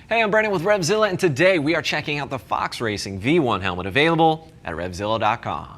Hey, I'm Brandon with Revzilla, and today we are checking out the Fox Racing V1 helmet available at Revzilla.com.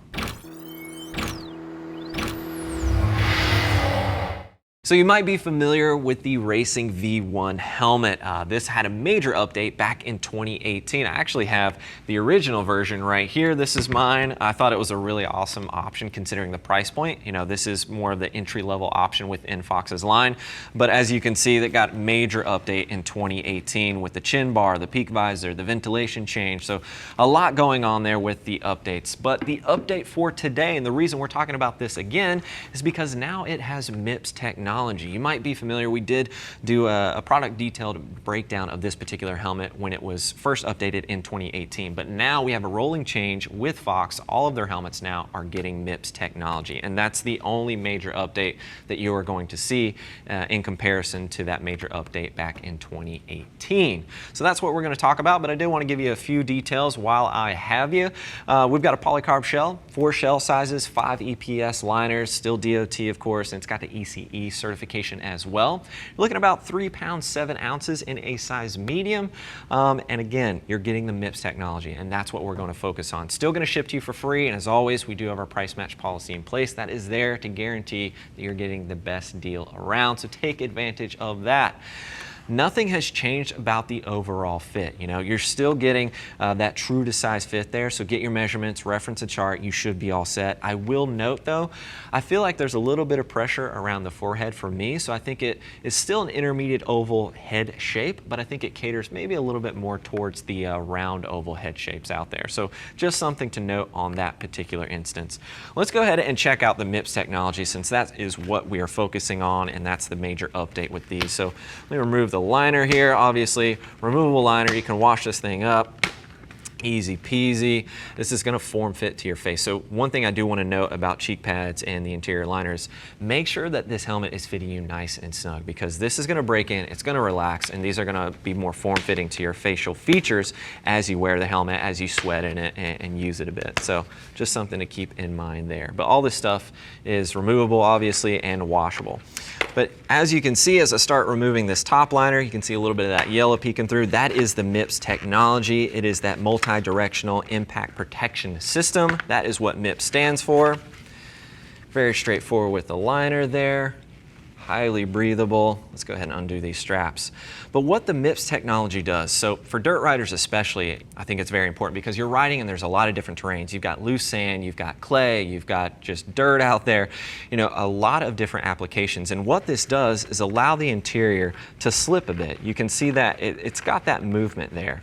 So you might be familiar with the Racing V1 helmet. This had a major update back in 2018. I actually have the original version right here. This is mine. I thought it was a really awesome option considering the price point. You know, this is more of the entry-level option within Fox's line. But as you can see, that got major update in 2018 with the chin bar, the peak visor, the ventilation change. So a lot going on there with the updates. But the update for today, and the reason we're talking about this again, is because now it has MIPS technology. You might be familiar, we did do a product detailed breakdown of this particular helmet when it was first updated in 2018, but now we have a rolling change with Fox. All of their helmets now are getting MIPS technology, and that's the only major update that you are going to see in comparison to that major update back in 2018. So that's what we're going to talk about, but I did want to give you a few details while I have you. We've got a polycarb shell, 4 shell sizes, 5 EPS liners, still DOT of course, and it's got the ECE certification as well. You're looking at about 3 pounds 7 ounces in a size medium, and again, you're getting the MIPS technology, and that's what we're going to focus on. Still going to ship to you for free, and as always, we do have our price match policy in place that is there to guarantee that you're getting the best deal around, so take advantage of that. Nothing has changed about the overall fit. You know, you're still getting that true to size fit there, so get your measurements, reference a chart, you should be all set. I will note though, I feel like there's a little bit of pressure around the forehead for me, so I think it is still an intermediate oval head shape, but I think it caters maybe a little bit more towards the round oval head shapes out there. So just something to note on that particular instance. Let's go ahead and check out the MIPS technology, since that is what we are focusing on, and that's the major update with these. So let me remove the liner here. Obviously, removable liner, you can wash this thing up. Easy peasy. This is going to form fit to your face. So one thing I do want to note about cheek pads and the interior liners, make sure that this helmet is fitting you nice and snug, because this is going to break in, it's going to relax, and these are going to be more form-fitting to your facial features as you wear the helmet, as you sweat in it and use it a bit. So just something to keep in mind there. But all this stuff is removable, obviously, and washable. But as you can see, as I start removing this top liner, you can see a little bit of that yellow peeking through. That is the MIPS technology. It is that multi-directional impact protection system. That is what MIPS stands for. Very straightforward with the liner there. Highly breathable. Let's go ahead and undo these straps. But what the MIPS technology does, so for dirt riders especially, I think it's very important, because you're riding and there's a lot of different terrains. You've got loose sand, you've got clay, you've got just dirt out there, you know, a lot of different applications. And what this does is allow the interior to slip a bit. You can see that it's got that movement there.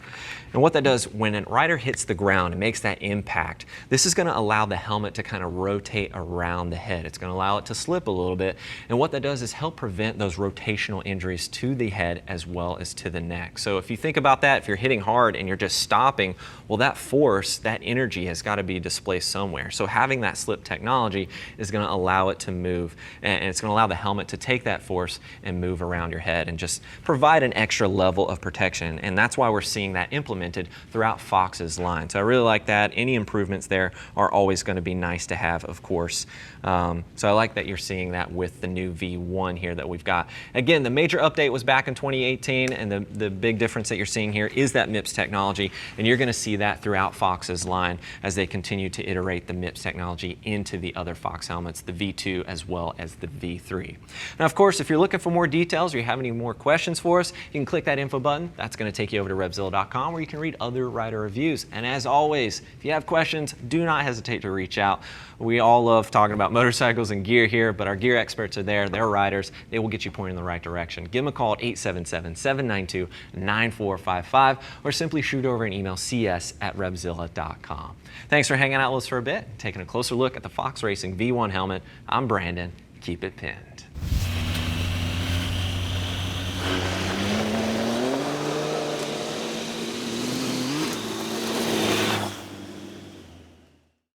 And what that does, when a rider hits the ground and makes that impact, this is going to allow the helmet to kind of rotate around the head. It's going to allow it to slip a little bit. And what that does is help prevent those rotational injuries to the head as well as to the neck. So if you think about that, if you're hitting hard and you're just stopping, well, that force, that energy has got to be displaced somewhere. So having that slip technology is going to allow it to move, and it's going to allow the helmet to take that force and move around your head and just provide an extra level of protection. And that's why we're seeing that implemented throughout Fox's line. So I really like that. Any improvements there are always going to be nice to have, of course. So I like that you're seeing that with the new V1 here that we've got. Again, the major update was back in 2018, and the big difference that you're seeing here is that MIPS technology, and you're going to see that throughout Fox's line as they continue to iterate the MIPS technology into the other Fox helmets, the V2 as well as the V3. Now, of course, if you're looking for more details or you have any more questions for us, you can click that info button. That's going to take you over to Revzilla.com, where you can read other rider reviews. And as always, if you have questions, do not hesitate to reach out. We all love talking about motorcycles and gear here, but our gear experts are there. They're riders. They will get you pointed in the right direction. Give them a call at 877-792-9455, or simply shoot over an email, cs@revzilla.com. Thanks for hanging out with us for a bit, taking a closer look at the Fox Racing V1 helmet. I'm Brandon. Keep it pinned.